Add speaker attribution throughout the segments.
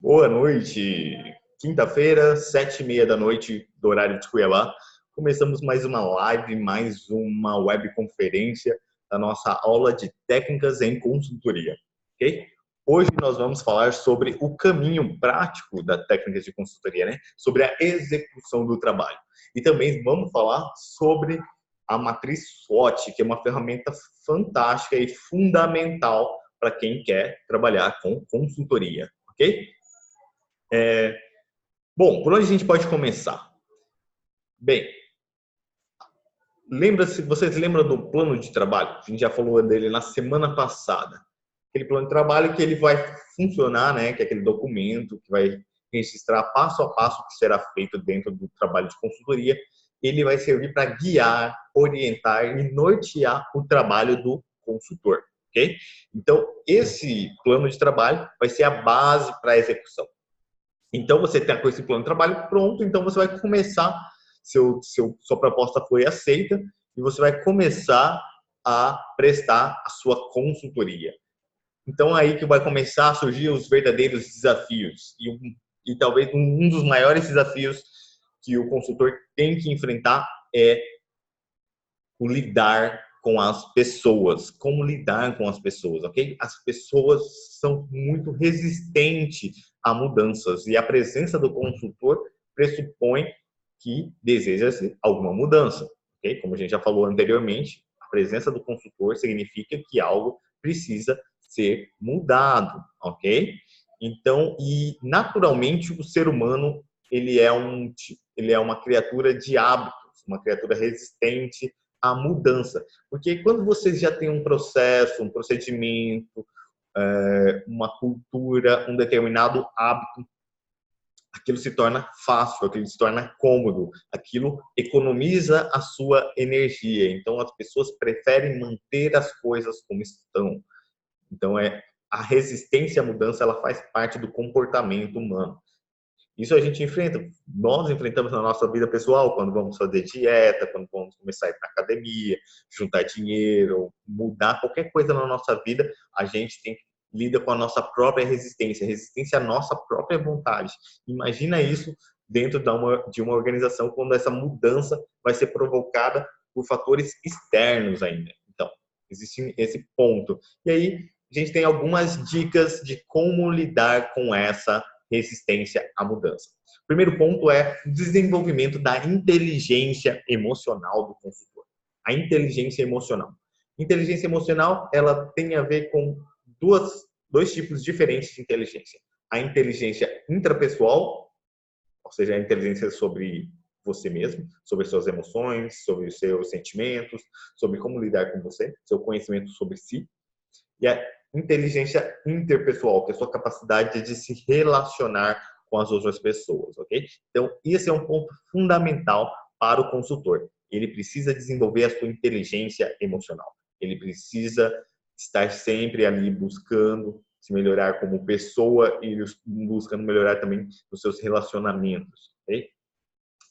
Speaker 1: Boa noite. Quinta-feira, 7h30 da noite, do horário de Cuiabá. Começamos mais uma live, mais uma webconferência da nossa aula de técnicas em consultoria, ok? Hoje nós vamos falar sobre o caminho prático da técnica de consultoria, né? Sobre a execução do trabalho. E também vamos falar sobre a matriz SWOT, que é uma ferramenta fantástica e fundamental para quem quer trabalhar com consultoria, ok? Bom, por onde a gente pode começar? Bem, vocês lembram do plano de trabalho? A gente já falou dele na semana passada. Aquele plano de trabalho que ele vai funcionar, né? Que é aquele documento que vai registrar passo a passo o que será feito dentro do trabalho de consultoria. Ele vai servir para guiar, orientar e nortear o trabalho do consultor, ok? Então, esse plano de trabalho vai ser a base para a execução. Então, você está com esse plano de trabalho pronto, então você vai começar, sua proposta foi aceita, e você vai começar a prestar a sua consultoria. Então, aí que vai começar a surgir os verdadeiros desafios. E talvez um dos maiores desafios que o consultor tem que enfrentar é o lidar com as pessoas. Como lidar com as pessoas, ok? As pessoas são muito resistentes a mudanças e a presença do consultor pressupõe que deseja-se alguma mudança, ok? Como a gente já falou anteriormente, a presença do consultor significa que algo precisa ser mudado, ok? Então, e naturalmente o ser humano ele é uma criatura de hábitos, uma criatura resistente à mudança. Porque quando você já tem um processo, um procedimento, uma cultura, um determinado hábito, aquilo se torna fácil, aquilo se torna cômodo, aquilo economiza a sua energia. Então, as pessoas preferem manter as coisas como estão. Então, a resistência à mudança ela faz parte do comportamento humano. Isso a gente enfrenta, nós enfrentamos na nossa vida pessoal, quando vamos fazer dieta, quando vamos começar a ir para academia, juntar dinheiro, mudar qualquer coisa na nossa vida, a gente lida com a nossa própria resistência à nossa própria vontade. Imagina isso dentro de uma organização quando essa mudança vai ser provocada por fatores externos ainda. Então, existe esse ponto. E aí, a gente tem algumas dicas de como lidar com essa resistência à mudança. O primeiro ponto é o desenvolvimento da inteligência emocional do consultor. A inteligência emocional. Inteligência emocional, ela tem a ver com dois tipos diferentes de inteligência. A inteligência intrapessoal, ou seja, a inteligência sobre você mesmo, sobre suas emoções, sobre os seus sentimentos, sobre como lidar com você, seu conhecimento sobre si. E a inteligência interpessoal, que é a sua capacidade de se relacionar com as outras pessoas, ok? Então, esse é um ponto fundamental para o consultor. Ele precisa desenvolver a sua inteligência emocional. Ele precisa estar sempre ali buscando se melhorar como pessoa e buscando melhorar também os seus relacionamentos, ok?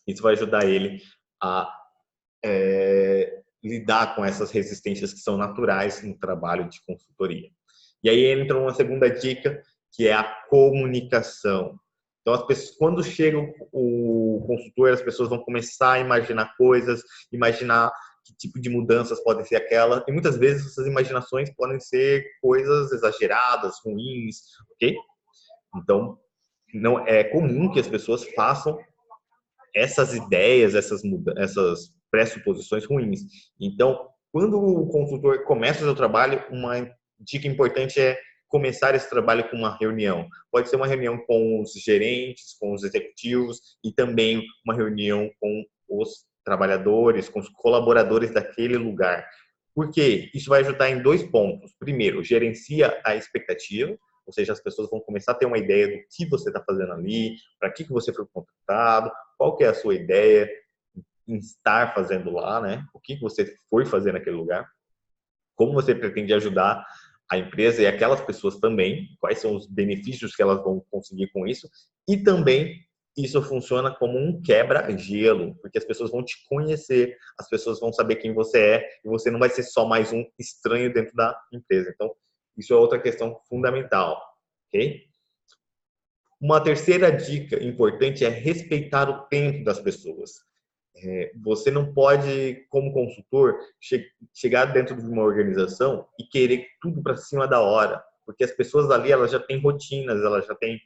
Speaker 1: Isso vai ajudar ele a lidar com essas resistências que são naturais no trabalho de consultoria. E aí entra uma segunda dica, que é a comunicação. Então, as pessoas, quando chega o consultor, as pessoas vão começar a imaginar coisas, imaginar que tipo de mudanças podem ser aquela, e muitas vezes essas imaginações podem ser coisas exageradas, ruins, ok? Então, não é comum que as pessoas façam essas ideias, essas pressuposições ruins. Então, quando o consultor começa o seu trabalho, uma dica importante é começar esse trabalho com uma reunião. Pode ser uma reunião com os gerentes, com os executivos e também uma reunião com os trabalhadores, com os colaboradores daquele lugar. Por quê? Isso vai ajudar em dois pontos. Primeiro, gerencia a expectativa, ou seja, as pessoas vão começar a ter uma ideia do que você está fazendo ali, para que você foi contratado, qual que é a sua ideia em estar fazendo lá, né? O que você foi fazer naquele lugar, como você pretende ajudar a empresa e aquelas pessoas também, quais são os benefícios que elas vão conseguir com isso, e também isso funciona como um quebra-gelo, porque as pessoas vão te conhecer, as pessoas vão saber quem você é, e você não vai ser só mais um estranho dentro da empresa. Então, isso é outra questão fundamental, ok? Uma terceira dica importante é respeitar o tempo das pessoas. Você não pode, como consultor, chegar dentro de uma organização e querer tudo para cima da hora, porque as pessoas ali elas já têm rotinas, elas já têm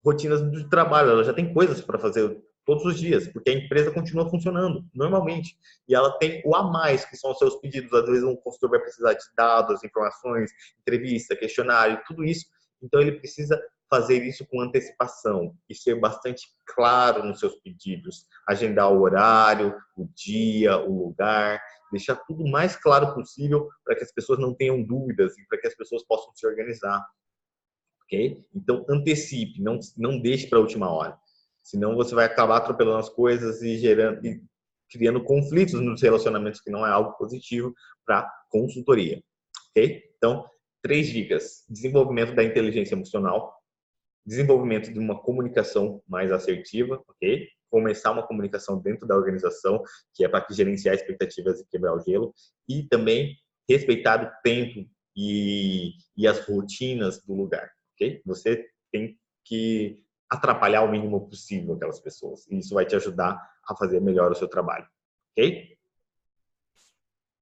Speaker 1: rotinas de trabalho, elas já têm coisas para fazer todos os dias, porque a empresa continua funcionando normalmente. E ela tem o a mais, que são os seus pedidos. Às vezes um consultor vai precisar de dados, informações, entrevista, questionário, tudo isso. Então ele precisa fazer isso com antecipação e ser bastante claro nos seus pedidos, agendar o horário, o dia, o lugar, deixar tudo o mais claro possível para que as pessoas não tenham dúvidas e para que as pessoas possam se organizar. Ok? Então, antecipe, não deixe para a última hora. Senão você vai acabar atropelando as coisas e criando conflitos nos relacionamentos, que não é algo positivo para consultoria. Ok? Então, 3 dicas. Desenvolvimento da inteligência emocional, desenvolvimento de uma comunicação mais assertiva, ok? Começar uma comunicação dentro da organização, que é para gerenciar expectativas e quebrar o gelo, e também respeitar o tempo e as rotinas do lugar, ok? Você tem que atrapalhar o mínimo possível aquelas pessoas, e isso vai te ajudar a fazer melhor o seu trabalho, ok?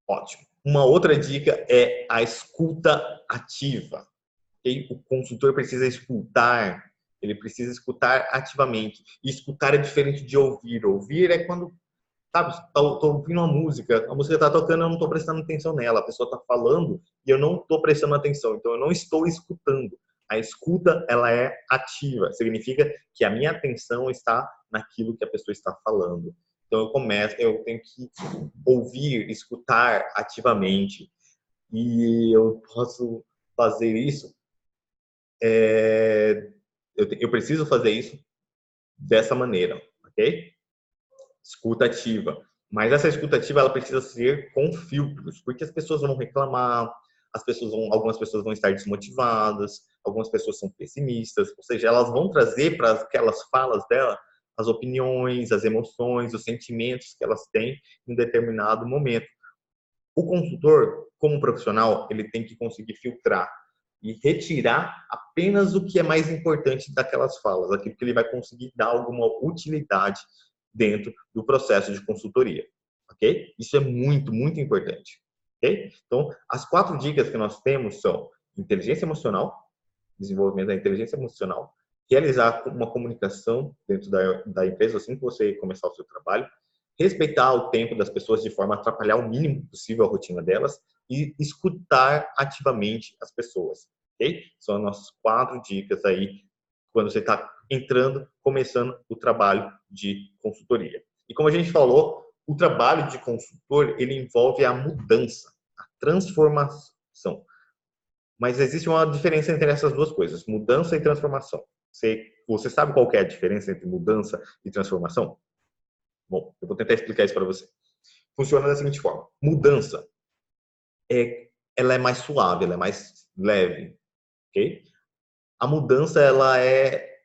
Speaker 1: Ótimo. Uma outra dica é a escuta ativa. O consultor precisa escutar, ele precisa escutar ativamente. E escutar é diferente de ouvir. Ouvir é quando, sabe, tô ouvindo uma música, a música está tocando, eu não estou prestando atenção nela, a pessoa está falando e eu não estou prestando atenção, então eu não estou escutando. A escuta, ela é ativa, significa que a minha atenção está naquilo que a pessoa está falando. Então eu tenho que ouvir, escutar ativamente. E eu posso fazer isso eu preciso fazer isso dessa maneira, ok? Escuta ativa. Mas essa escuta ativa ela precisa ser com filtros, porque as pessoas vão reclamar, algumas pessoas vão estar desmotivadas, algumas pessoas são pessimistas, ou seja, elas vão trazer para aquelas falas dela as opiniões, as emoções, os sentimentos que elas têm em determinado momento. O consultor, como profissional, ele tem que conseguir filtrar e retirar apenas o que é mais importante daquelas falas, aquilo que ele vai conseguir dar alguma utilidade dentro do processo de consultoria, ok? Isso é muito, muito importante, ok? Então, as 4 dicas que nós temos são inteligência emocional, desenvolvimento da inteligência emocional, realizar uma comunicação dentro da empresa assim que você começar o seu trabalho, respeitar o tempo das pessoas de forma a atrapalhar o mínimo possível a rotina delas e escutar ativamente as pessoas, ok? São as nossas 4 dicas aí quando você está começando o trabalho de consultoria. E como a gente falou, o trabalho de consultor, ele envolve a mudança, a transformação. Mas existe uma diferença entre essas duas coisas, mudança e transformação. Você sabe qual que é a diferença entre mudança e transformação? Bom, eu vou tentar explicar isso para você. Funciona da seguinte forma: mudança ela é mais suave, ela é mais leve, ok? A mudança ela é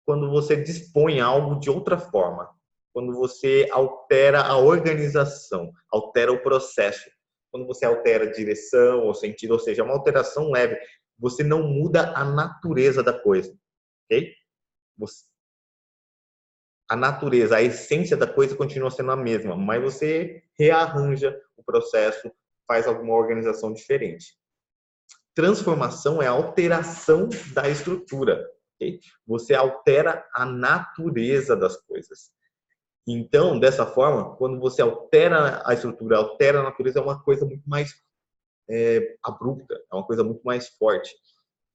Speaker 1: quando você dispõe algo de outra forma, quando você altera a organização, altera o processo, quando você altera a direção ou sentido, ou seja, é uma alteração leve. Você não muda a natureza da coisa, ok? A natureza, a essência da coisa continua sendo a mesma, mas você rearranja o processo, faz alguma organização diferente. Transformação é a alteração da estrutura, ok? Você altera a natureza das coisas. Então, dessa forma, quando você altera a estrutura, altera a natureza, é uma coisa muito mais abrupta, é uma coisa muito mais forte.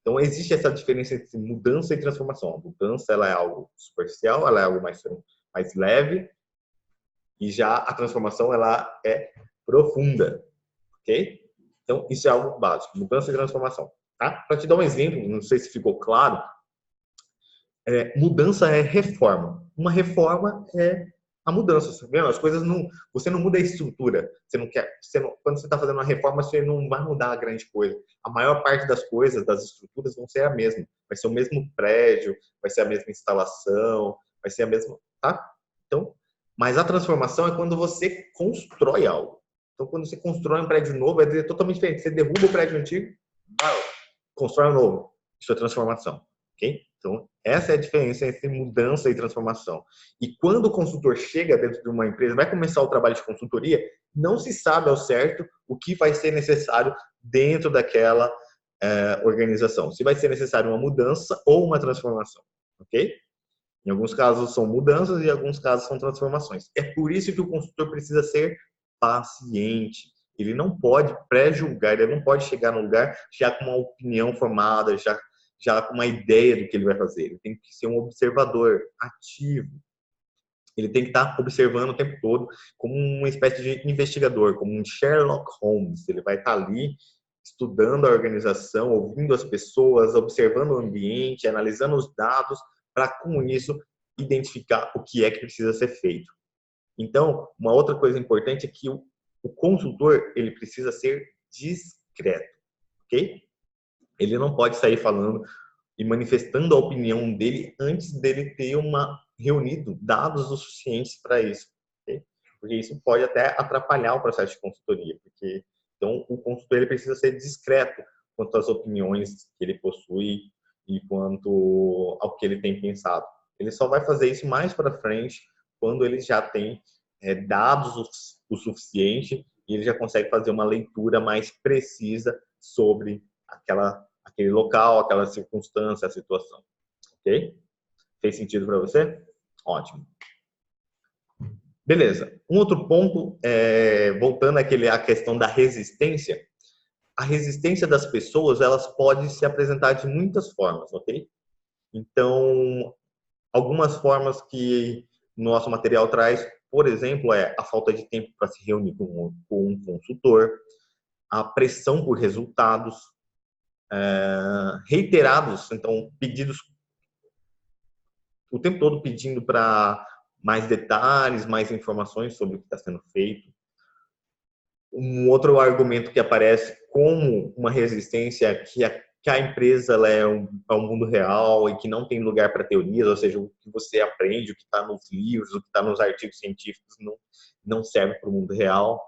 Speaker 1: Então, existe essa diferença entre mudança e transformação. A mudança ela é algo superficial, ela é algo mais leve, e já a transformação ela é profunda, ok? Então, isso é algo básico, mudança e transformação. Tá? Para te dar um exemplo, não sei se ficou claro, mudança é reforma. Uma reforma é a mudança, tá vendo? As coisas não, você não muda a estrutura. Você não quer, quando você está fazendo uma reforma, você não vai mudar a grande coisa. A maior parte das coisas, das estruturas, vão ser a mesma. Vai ser o mesmo prédio, vai ser a mesma instalação, vai ser a mesma, tá? Então, mas a transformação é quando você constrói algo. Então, quando você constrói um prédio novo, é totalmente diferente. Você derruba o prédio antigo, constrói um novo. Isso é transformação, ok? Então, essa é a diferença entre mudança e transformação. E quando o consultor chega dentro de uma empresa, vai começar o trabalho de consultoria, não se sabe ao certo o que vai ser necessário dentro daquela organização. Se vai ser necessário uma mudança ou uma transformação, ok? Em alguns casos são mudanças e em alguns casos são transformações. É por isso que o consultor precisa ser paciente. Ele não pode pré-julgar, ele não pode chegar no lugar já com uma opinião formada, já com uma ideia do que ele vai fazer. Ele tem que ser um observador ativo. Ele tem que estar observando o tempo todo como uma espécie de investigador, como um Sherlock Holmes. Ele vai estar ali estudando a organização, ouvindo as pessoas, observando o ambiente, analisando os dados, para com isso identificar o que é que precisa ser feito. Então, uma outra coisa importante é que o consultor ele precisa ser discreto, ok? Ele não pode sair falando e manifestando a opinião dele antes dele ter reunido dados o suficientes para isso, ok? Porque isso pode até atrapalhar o processo de consultoria, porque então o consultor ele precisa ser discreto quanto às opiniões que ele possui e quanto ao que ele tem pensado. Ele só vai fazer isso mais para frente quando ele já tem dados o suficiente e ele já consegue fazer uma leitura mais precisa sobre aquele local, aquela circunstância, a situação. Ok? Fez sentido para você? Ótimo. Beleza. Um outro ponto, voltando à questão da resistência, a resistência das pessoas, elas podem se apresentar de muitas formas, ok? Então, algumas formas que o nosso material traz, por exemplo, é a falta de tempo para se reunir com um consultor, a pressão por resultados reiterados, então pedidos o tempo todo pedindo para mais detalhes, mais informações sobre o que está sendo feito. Um outro argumento que aparece como uma resistência é que a empresa ela é um mundo real e que não tem lugar para teorias, ou seja, o que você aprende, o que está nos livros, o que está nos artigos científicos não serve para o mundo real.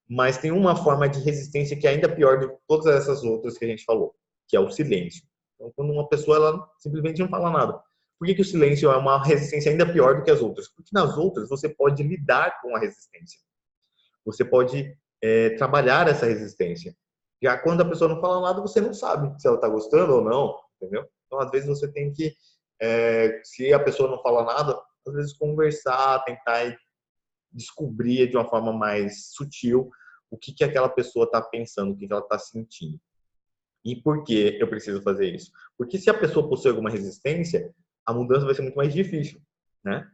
Speaker 1: Mas tem uma forma de resistência que é ainda pior de todas essas outras que a gente falou, que é o silêncio. Então, quando uma pessoa ela simplesmente não fala nada. Por que o silêncio é uma resistência ainda pior do que as outras? Porque nas outras você pode lidar com a resistência. Você pode trabalhar essa resistência. Já quando a pessoa não fala nada, você não sabe se ela está gostando ou não, entendeu? Então, às vezes, você tem que, se a pessoa não fala nada, às vezes conversar, tentar descobrir de uma forma mais sutil o que aquela pessoa está pensando, o que ela está sentindo. E por que eu preciso fazer isso? Porque se a pessoa possui alguma resistência, a mudança vai ser muito mais difícil, né?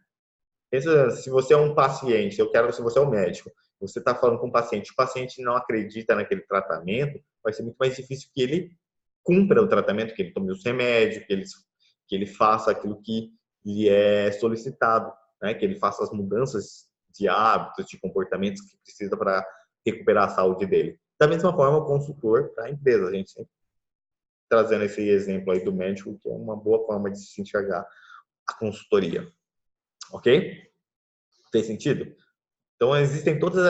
Speaker 1: Pensa, se você é um paciente, se você é um médico, você está falando com o paciente não acredita naquele tratamento, vai ser muito mais difícil que ele cumpra o tratamento, que ele tome os remédios, que ele faça aquilo que lhe é solicitado, né? Que ele faça as mudanças de hábitos, de comportamentos que precisa para recuperar a saúde dele. Da mesma forma, o consultor para a empresa, a gente sempre trazendo esse exemplo aí do médico, que é uma boa forma de se enxergar a consultoria. Ok? Fez sentido? Então, existem todas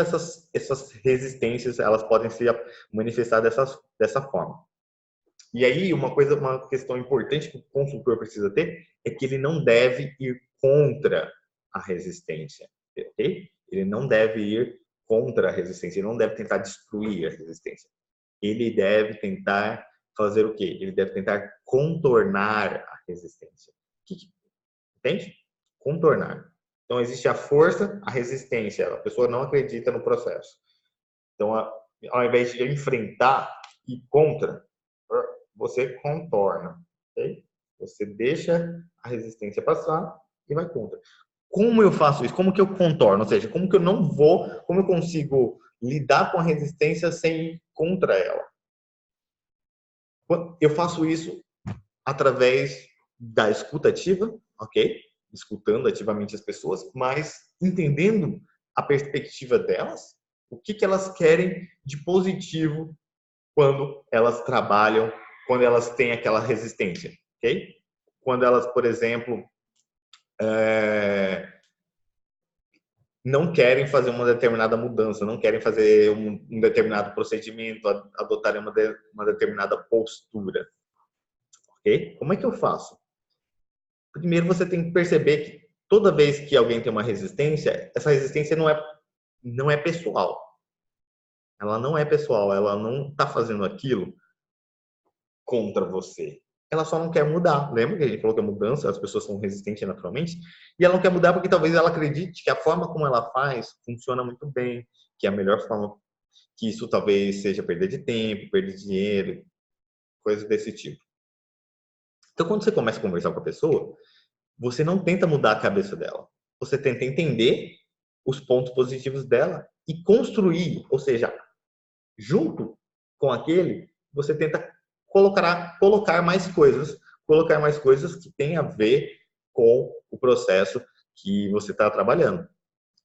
Speaker 1: essas resistências, elas podem se manifestar dessa forma. E aí, uma questão importante que o consultor precisa ter é que ele não deve ir contra a resistência, ok? Ele não deve ir contra a resistência, ele não deve tentar destruir a resistência. Ele deve tentar fazer o quê? Ele deve tentar contornar a resistência. Entende? Contornar. Então, existe a força, a resistência. A pessoa não acredita no processo. Então, ao invés de enfrentar e contra, você contorna. Okay? Você deixa a resistência passar e vai contra. Como eu faço isso? Como que eu contorno? Ou seja, como que eu não vou, como eu consigo lidar com a resistência sem ir contra ela? Eu faço isso através da escuta ativa, ok? Escutando ativamente as pessoas, mas entendendo a perspectiva delas, o que elas querem de positivo quando elas trabalham, quando elas têm aquela resistência, ok? Quando elas, por exemplo, não querem fazer uma determinada mudança, não querem fazer um determinado procedimento, adotarem uma determinada postura, ok? Como é que eu faço? Primeiro você tem que perceber que toda vez que alguém tem uma resistência, essa resistência não é pessoal. Ela não é pessoal, ela não está fazendo aquilo contra você. Ela só não quer mudar. Lembra que a gente falou que a mudança, as pessoas são resistentes naturalmente? E ela não quer mudar porque talvez ela acredite que a forma como ela faz funciona muito bem, que é a melhor forma, que isso talvez seja perda de tempo, perda de dinheiro, coisas desse tipo. Então, quando você começa a conversar com a pessoa, você não tenta mudar a cabeça dela. Você tenta entender os pontos positivos dela e construir, ou seja, junto com aquele, você tenta colocar mais coisas que têm a ver com o processo que você está trabalhando.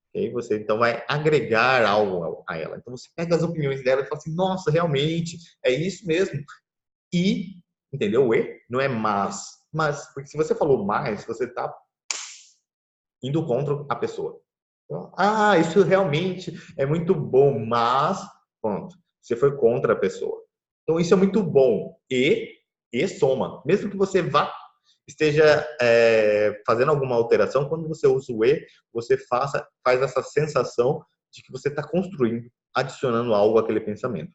Speaker 1: Okay? Você então vai agregar algo a ela. Então você pega as opiniões dela e fala assim, nossa, realmente, é isso mesmo. E, entendeu? O E não é mas, porque se você falou mais, você está indo contra a pessoa. Então, isso realmente é muito bom, mas, pronto, você foi contra a pessoa. Então, isso é muito bom e soma. Mesmo que você esteja fazendo alguma alteração, quando você usa o e, você faz essa sensação de que você está construindo, adicionando algo àquele pensamento.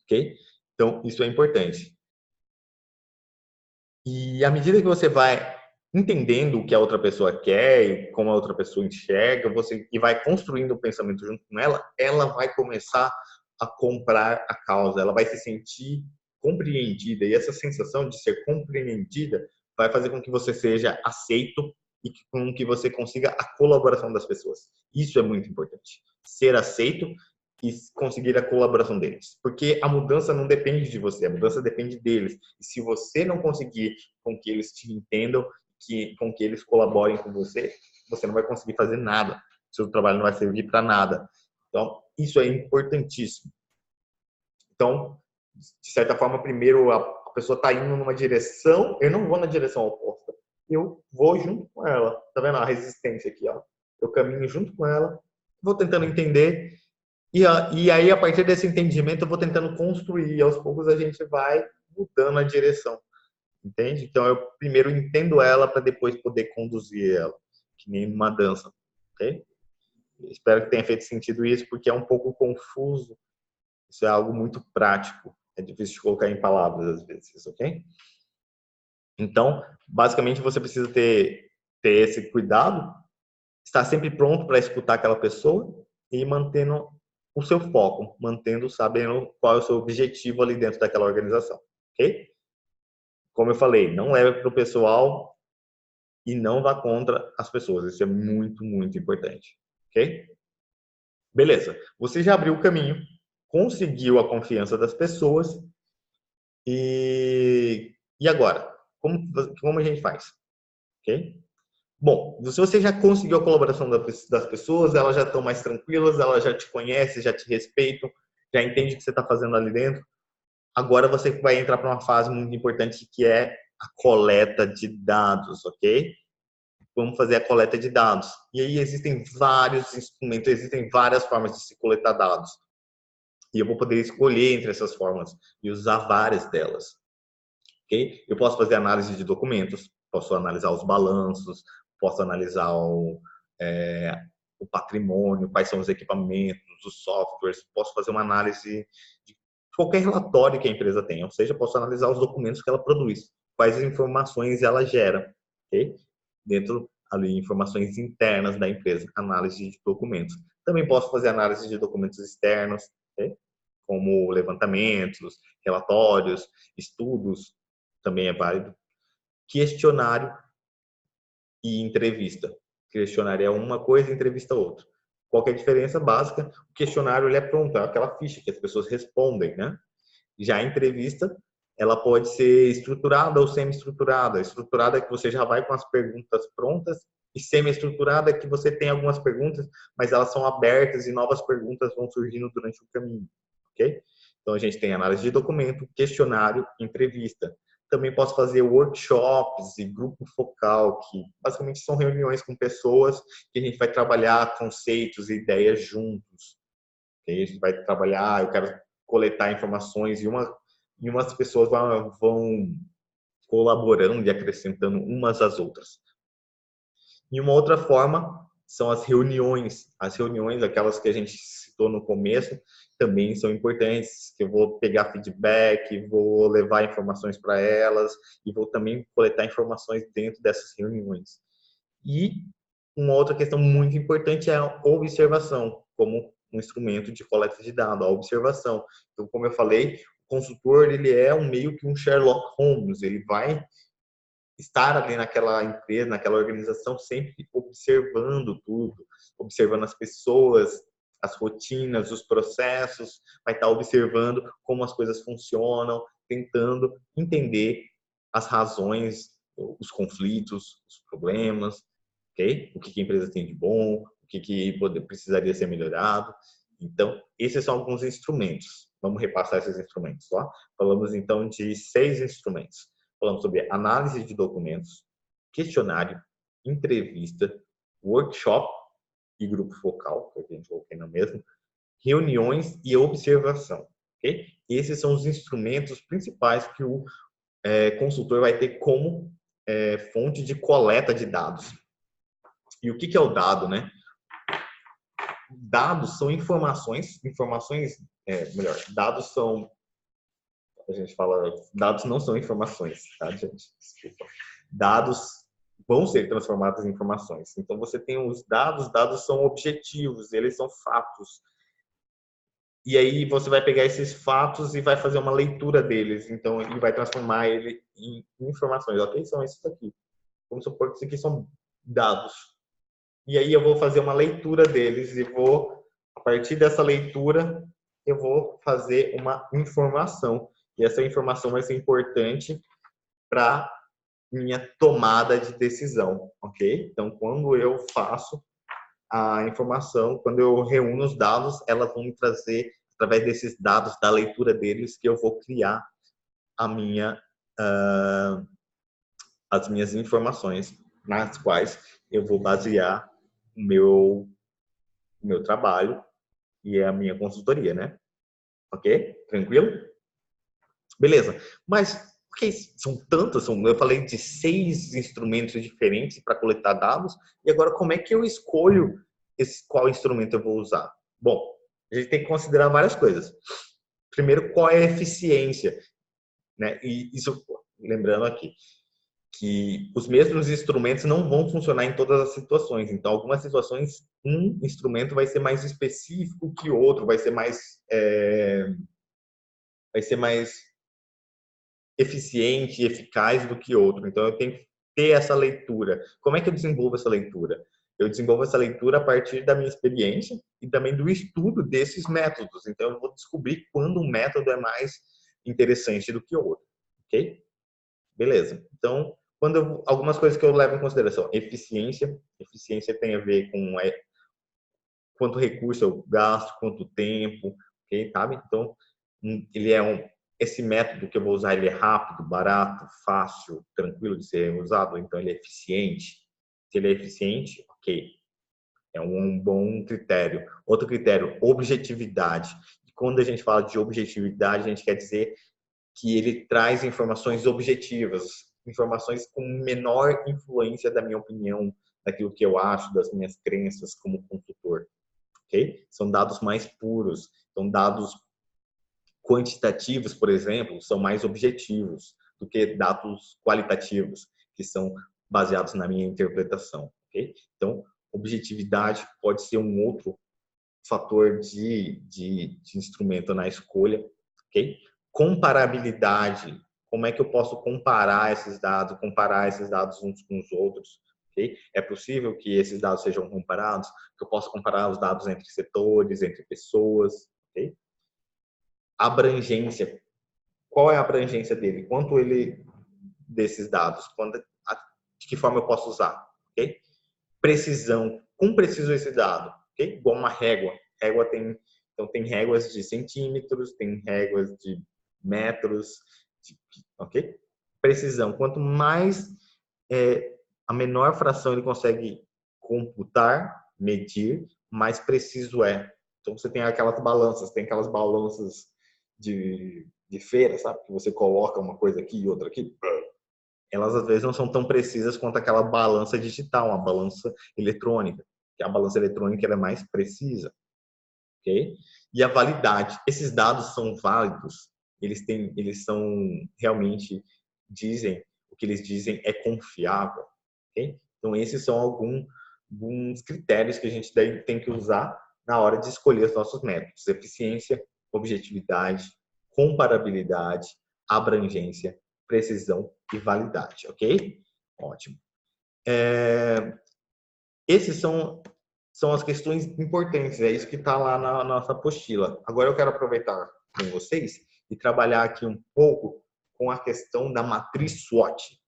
Speaker 1: Ok? Então, isso é importante. E à medida que você vai entendendo o que a outra pessoa quer e como a outra pessoa enxerga, e vai construindo o pensamento junto com ela, ela vai começar a comprar a causa, ela vai se sentir compreendida e essa sensação de ser compreendida vai fazer com que você seja aceito e com que você consiga a colaboração das pessoas. Isso é muito importante. Ser aceito e conseguir a colaboração deles. Porque a mudança não depende de você, a mudança depende deles. E se você não conseguir com que eles te entendam, com que eles colaborem com você, você não vai conseguir fazer nada. Seu trabalho não vai servir para nada. Então, isso é importantíssimo. Então, de certa forma, primeiro a pessoa está indo numa direção, eu não vou na direção oposta. Eu vou junto com ela. Tá vendo a resistência aqui, ó? Eu caminho junto com ela, vou tentando entender e aí, a partir desse entendimento, eu vou tentando construir. E aos poucos a gente vai mudando a direção. Entende? Então, eu primeiro entendo ela para depois poder conduzir ela. Que nem uma dança. Ok? Espero que tenha feito sentido isso, porque é um pouco confuso. Isso é algo muito prático. É difícil de colocar em palavras às vezes, ok? Então, basicamente, você precisa ter esse cuidado, estar sempre pronto para escutar aquela pessoa e mantendo o seu foco, sabendo qual é o seu objetivo ali dentro daquela organização, ok? Como eu falei, não leve para o pessoal e não vá contra as pessoas. Isso é muito, muito importante, ok? Beleza. Você já abriu o caminho, conseguiu a confiança das pessoas e agora? Como a gente faz? Ok? Bom, se você já conseguiu a colaboração das pessoas, elas já estão mais tranquilas, elas já te conhecem, já te respeitam, já entendem o que você está fazendo ali dentro. Agora você vai entrar para uma fase muito importante que é a coleta de dados, ok? Vamos fazer a coleta de dados. E aí existem vários instrumentos, existem várias formas de se coletar dados. E eu vou poder escolher entre essas formas e usar várias delas, ok? Eu posso fazer análise de documentos, posso analisar os balanços, posso analisar o patrimônio, quais são os equipamentos, os softwares, posso fazer uma análise de qualquer relatório que a empresa tenha, ou seja, posso analisar os documentos que ela produz, quais informações ela gera, ok? Dentro ali, informações internas da empresa, análise de documentos. Também posso fazer análise de documentos externos, ok? Como levantamentos, relatórios, estudos, também é válido. Questionário e entrevista. Questionário é uma coisa, entrevista outra. Qual que é a diferença básica? O questionário ele é pronto, é aquela ficha que as pessoas respondem, né? Já a entrevista, ela pode ser estruturada ou semi-estruturada. Estruturada é que você já vai com as perguntas prontas e semi-estruturada é que você tem algumas perguntas, mas elas são abertas e novas perguntas vão surgindo durante o caminho, ok? Então a gente tem análise de documento, questionário, entrevista. Também posso fazer workshops e grupo focal, que basicamente são reuniões com pessoas que a gente vai trabalhar conceitos e ideias juntos. Okay? A gente vai trabalhar, eu quero coletar informações e umas pessoas vão colaborando e acrescentando umas às outras. E uma outra forma são as reuniões. As reuniões, aquelas que a gente citou no começo, também são importantes, que eu vou pegar feedback, vou levar informações para elas e vou também coletar informações dentro dessas reuniões. E uma outra questão muito importante é a observação, como um instrumento de coleta de dados, a observação. Então, como eu falei, o consultor ele é meio que um Sherlock Holmes, ele vai estar ali naquela empresa, naquela organização, sempre observando tudo, observando as pessoas, as rotinas, os processos, vai estar observando como as coisas funcionam, tentando entender as razões, os conflitos, os problemas, ok? O que a empresa tem de bom, o que precisaria ser melhorado. Então, esses são alguns instrumentos. Vamos repassar esses instrumentos, tá? Falamos então de 6 instrumentos. Falamos sobre análise de documentos, questionário, entrevista, workshop e grupo focal, que a gente coloquei na mesma, reuniões e observação. Okay? Esses são os instrumentos principais que o consultor vai ter como fonte de coleta de dados. E o que é o dado, né? Dados são informações, melhor, dados são, a gente fala, dados não são informações, tá, gente? Desculpa. Dados vão ser transformados em informações. Então, você tem os dados são objetivos, eles são fatos. E aí você vai pegar esses fatos e vai fazer uma leitura deles. Então, e vai transformar ele em informações. Ok? São esses aqui. Vamos supor que isso aqui são dados. E aí eu vou fazer uma leitura deles e vou, a partir dessa leitura, eu vou fazer uma informação. E essa informação vai ser importante para minha tomada de decisão, ok? Então, quando eu faço a informação, quando eu reúno os dados, elas vão me trazer, através desses dados, da leitura deles, que eu vou criar a as minhas informações, nas quais eu vou basear o meu trabalho e a minha consultoria, né? Ok? Tranquilo? Beleza. Mas porque são tantos, eu falei de 6 instrumentos diferentes para coletar dados, e agora como é que eu escolho qual instrumento eu vou usar? Bom, a gente tem que considerar várias coisas. Primeiro, qual é a eficiência, né? E isso, lembrando aqui, que os mesmos instrumentos não vão funcionar em todas as situações. Então, algumas situações, um instrumento vai ser mais específico que outro, vai ser mais eficiente e eficaz do que outro. Então, eu tenho que ter essa leitura. Como é que eu desenvolvo essa leitura? Eu desenvolvo essa leitura a partir da minha experiência e também do estudo desses métodos. Então, eu vou descobrir quando um método é mais interessante do que o outro. Ok? Beleza. Então, algumas coisas que eu levo em consideração. Eficiência. Eficiência tem a ver com quanto recurso eu gasto, quanto tempo, ok? Sabe? Então, ele é esse método que eu vou usar, ele é rápido, barato, fácil, tranquilo de ser usado, então ele é eficiente. Se ele é eficiente, ok, é um bom critério. Outro critério, objetividade. E quando a gente fala de objetividade, a gente quer dizer que ele traz informações objetivas, informações com menor influência da minha opinião, daquilo que eu acho, das minhas crenças como consultor. Ok? São dados mais puros, são dados quantitativos, por exemplo, são mais objetivos do que dados qualitativos, que são baseados na minha interpretação. Okay? Então, objetividade pode ser um outro fator de instrumento na escolha. Okay? Comparabilidade, como é que eu posso comparar esses dados uns com os outros? Okay? É possível que esses dados sejam comparados, que eu possa comparar os dados entre setores, entre pessoas. Okay? Abrangência. Qual é a abrangência dele? Quanto ele desses dados? De que forma eu posso usar? Okay? Precisão. Como preciso esse dado? Okay? Igual uma régua. Então tem réguas de centímetros, tem réguas de metros, ok? Precisão. Quanto mais a menor fração ele consegue computar, medir, mais preciso é. Então você tem aquelas balanças de feira, sabe? Que você coloca uma coisa aqui e outra aqui. elas às vezes não são tão precisas quanto aquela balança digital, uma balança eletrônica, que a balança eletrônica ela é mais precisa, ok? E a validade, esses dados são válidos, eles são realmente dizem, o que eles dizem é confiável, ok? Então esses são alguns critérios que a gente tem que usar na hora de escolher os nossos métodos: eficiência, objetividade, comparabilidade, abrangência, precisão e validade, ok? Ótimo. Esses são as questões importantes, é isso que está lá na nossa apostila. Agora eu quero aproveitar com vocês e trabalhar aqui um pouco com a questão da matriz SWOT.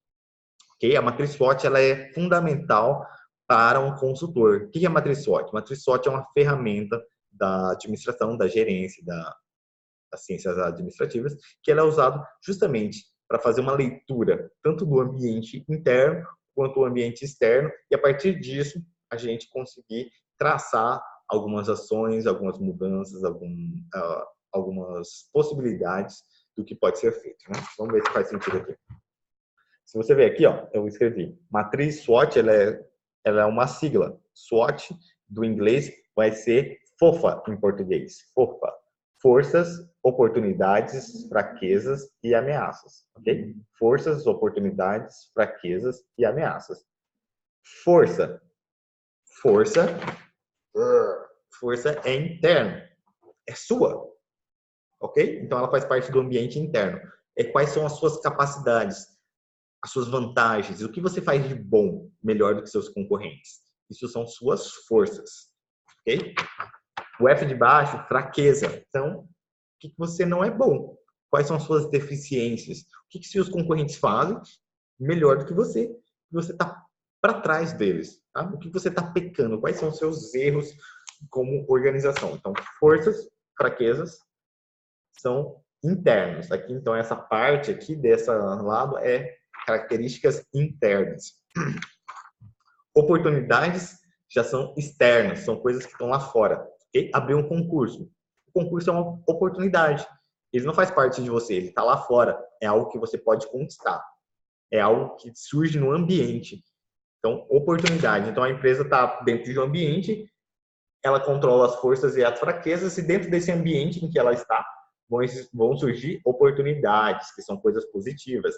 Speaker 1: Okay? A matriz SWOT ela é fundamental para um consultor. O que é a matriz SWOT? A matriz SWOT é uma ferramenta da administração, da gerência, das ciências administrativas, que ela é usada justamente para fazer uma leitura tanto do ambiente interno quanto do ambiente externo, e a partir disso a gente conseguir traçar algumas ações, algumas mudanças, algumas possibilidades do que pode ser feito, né? Vamos ver se faz sentido aqui. Se você ver aqui, ó, eu escrevi matriz SWOT, ela é uma sigla. SWOT do inglês vai ser FOFA em português. FOFA. Forças, oportunidades, fraquezas e ameaças, ok? Forças, oportunidades, fraquezas e ameaças. Força. Força é interno, é sua, ok? Então ela faz parte do ambiente interno. Quais são as suas capacidades, as suas vantagens, o que você faz de bom, melhor do que seus concorrentes. Isso são suas forças, ok? O F de baixo, fraqueza. Então, o que você não é bom? Quais são as suas deficiências? O que seus concorrentes fazem melhor do que você? Você está para trás deles. Tá? O que você está pecando? Quais são os seus erros como organização? Então, forças, fraquezas são internos. Aqui, então, essa parte aqui desse lado é características internas. Oportunidades já são externas, são coisas que estão lá fora. Okay? Abrir um concurso. O concurso é uma oportunidade. Ele não faz parte de você, ele está lá fora. É algo que você pode conquistar. É algo que surge no ambiente. Então, oportunidade. Então, a empresa está dentro de um ambiente, ela controla as forças e as fraquezas, e dentro desse ambiente em que ela está, vão surgir oportunidades, que são coisas positivas.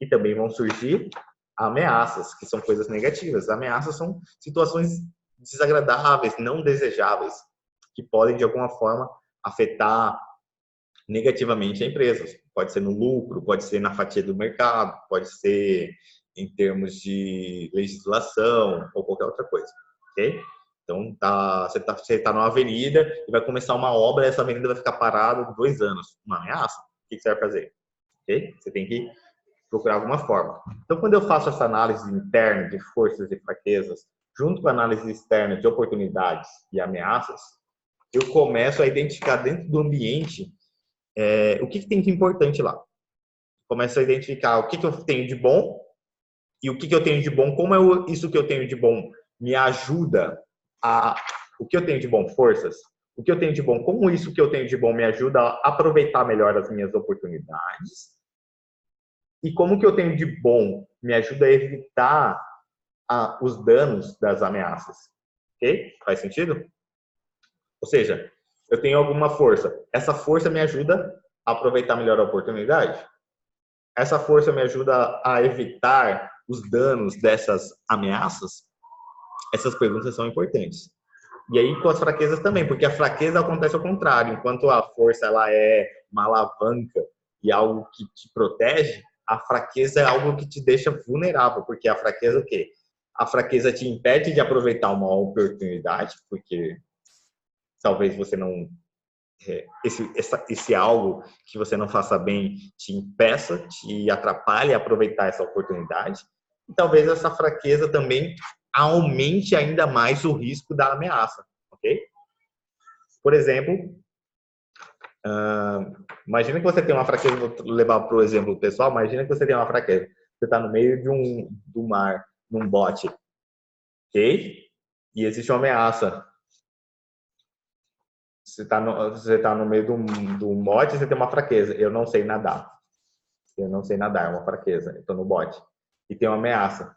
Speaker 1: E também vão surgir ameaças, que são coisas negativas. Ameaças são situações desagradáveis, não desejáveis, que podem, de alguma forma, afetar negativamente a empresa. Pode ser no lucro, pode ser na fatia do mercado, pode ser em termos de legislação ou qualquer outra coisa, ok? Então, você tá numa avenida e vai começar uma obra, e essa avenida vai ficar parada 2 anos. Uma ameaça? O que você vai fazer? Ok? Você tem que procurar alguma forma. Então, quando eu faço essa análise interna de forças e fraquezas, junto com a análise externa de oportunidades e ameaças, eu começo a identificar dentro do ambiente o que tem de importante lá. Começo a identificar o que eu tenho de bom e o que eu tenho de bom, como isso que eu tenho de bom me ajuda o que eu tenho de bom, forças, o que eu tenho de bom, como isso que eu tenho de bom me ajuda a aproveitar melhor as minhas oportunidades, e como que eu tenho de bom me ajuda a evitar os danos das ameaças. Ok? Faz sentido? Ou seja, eu tenho alguma força. Essa força me ajuda a aproveitar melhor a oportunidade? Essa força me ajuda a evitar os danos dessas ameaças? Essas perguntas são importantes. E aí com as fraquezas também, porque a fraqueza acontece ao contrário. Enquanto a força ela é uma alavanca e algo que te protege, a fraqueza é algo que te deixa vulnerável, porque a fraqueza o quê? A fraqueza te impede de aproveitar uma oportunidade, porque talvez você não esse algo que você não faça bem te impeça, te atrapalhe a aproveitar essa oportunidade. E talvez essa fraqueza também aumente ainda mais o risco da ameaça, ok? Por exemplo, imagina que você tem uma fraqueza, vou levar para o exemplo pessoal, imagina que você tem uma fraqueza, você está no meio do mar, num bote, ok? E existe uma ameaça. Você tá no meio do bote e você tem uma fraqueza, eu não sei nadar. Eu não sei nadar, é uma fraqueza. Eu tô no bote. E tem uma ameaça.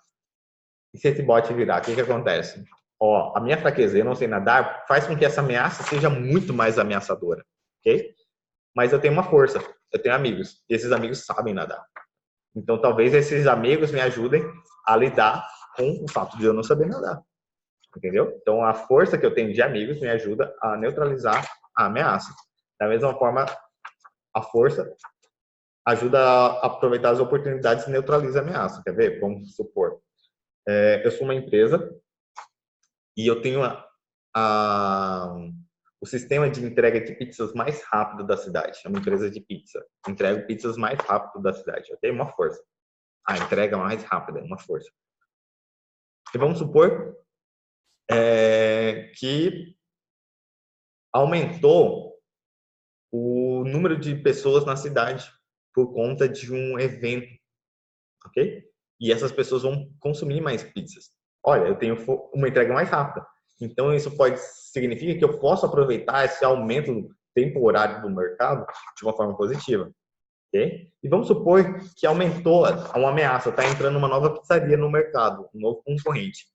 Speaker 1: E se esse bote virar, o que que acontece? Ó, a minha fraqueza, eu não sei nadar, faz com que essa ameaça seja muito mais ameaçadora, ok? Mas eu tenho uma força, eu tenho amigos, e esses amigos sabem nadar. Então, talvez esses amigos me ajudem a lidar com o fato de eu não saber nadar, entendeu? Então, a força que eu tenho de amigos me ajuda a neutralizar a ameaça. Da mesma forma, a força ajuda a aproveitar as oportunidades e neutraliza a ameaça. Quer ver? Vamos supor, eu sou uma empresa e eu tenho a, o sistema de entrega de pizzas mais rápido da cidade. É uma empresa de pizza. Entrego pizzas mais rápido da cidade. Eu tenho uma força. A entrega mais rápida, uma força. E vamos supor que aumentou o número de pessoas na cidade por conta de um evento, ok? E essas pessoas vão consumir mais pizzas. Olha, eu tenho uma entrega mais rápida. Então, isso significa que eu posso aproveitar esse aumento temporário do mercado de uma forma positiva. Okay? E vamos supor que aumentou uma ameaça, está entrando uma nova pizzaria no mercado, um novo concorrente.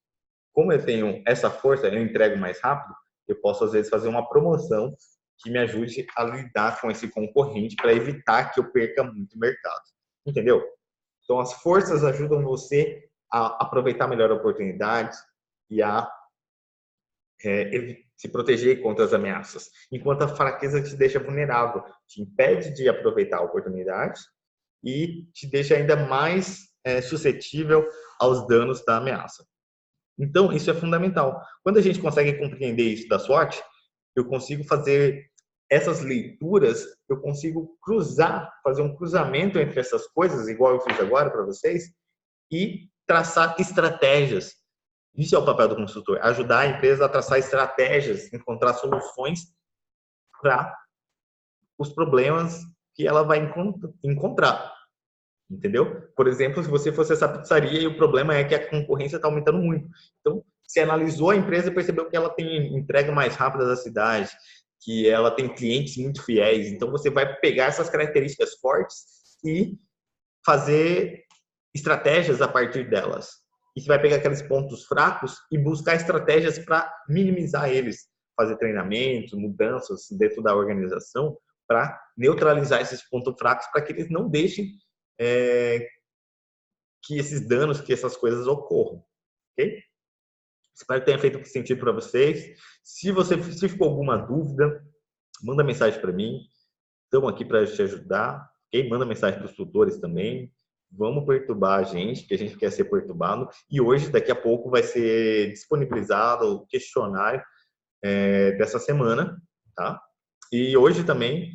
Speaker 1: Como eu tenho essa força, eu entrego mais rápido, eu posso às vezes fazer uma promoção que me ajude a lidar com esse concorrente para evitar que eu perca muito mercado. Entendeu? Então, as forças ajudam você a aproveitar melhor oportunidades e a se proteger contra as ameaças, enquanto a fraqueza te deixa vulnerável, te impede de aproveitar oportunidades e te deixa ainda mais suscetível aos danos da ameaça. Então, isso é fundamental. Quando a gente consegue compreender isso da SWOT, eu consigo fazer essas leituras, eu consigo fazer um cruzamento entre essas coisas, igual eu fiz agora para vocês, e traçar estratégias. Isso é o papel do consultor, ajudar a empresa a traçar estratégias, encontrar soluções para os problemas que ela vai encontrar. Entendeu? Por exemplo, se você fosse essa pizzaria e o problema é que a concorrência está aumentando muito. Então, você analisou a empresa e percebeu que ela tem entrega mais rápida da cidade, que ela tem clientes muito fiéis. Então, você vai pegar essas características fortes e fazer estratégias a partir delas. E você vai pegar aqueles pontos fracos e buscar estratégias para minimizar eles. Fazer treinamentos, mudanças dentro da organização para neutralizar esses pontos fracos para que eles não deixem que esses danos, que essas coisas ocorram, ok? Espero que tenha feito sentido para vocês. Se ficou alguma dúvida, manda mensagem para mim. Estamos aqui para te ajudar, ok? Manda mensagem para os tutores também. Vamos perturbar a gente, que a gente quer ser perturbado. E hoje, daqui a pouco, vai ser disponibilizado o questionário dessa semana, tá? E hoje também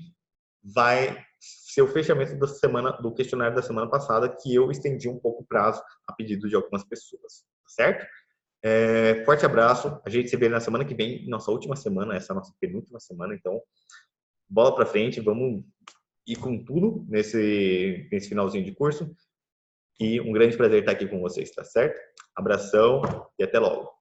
Speaker 1: vai ser o fechamento da semana, do questionário da semana passada, que eu estendi um pouco o prazo a pedido de algumas pessoas, certo? Forte abraço, a gente se vê na semana que vem, nossa última semana, essa é a nossa penúltima semana, então bola para frente, vamos ir com tudo nesse finalzinho de curso e um grande prazer estar aqui com vocês, tá certo? Abração e até logo.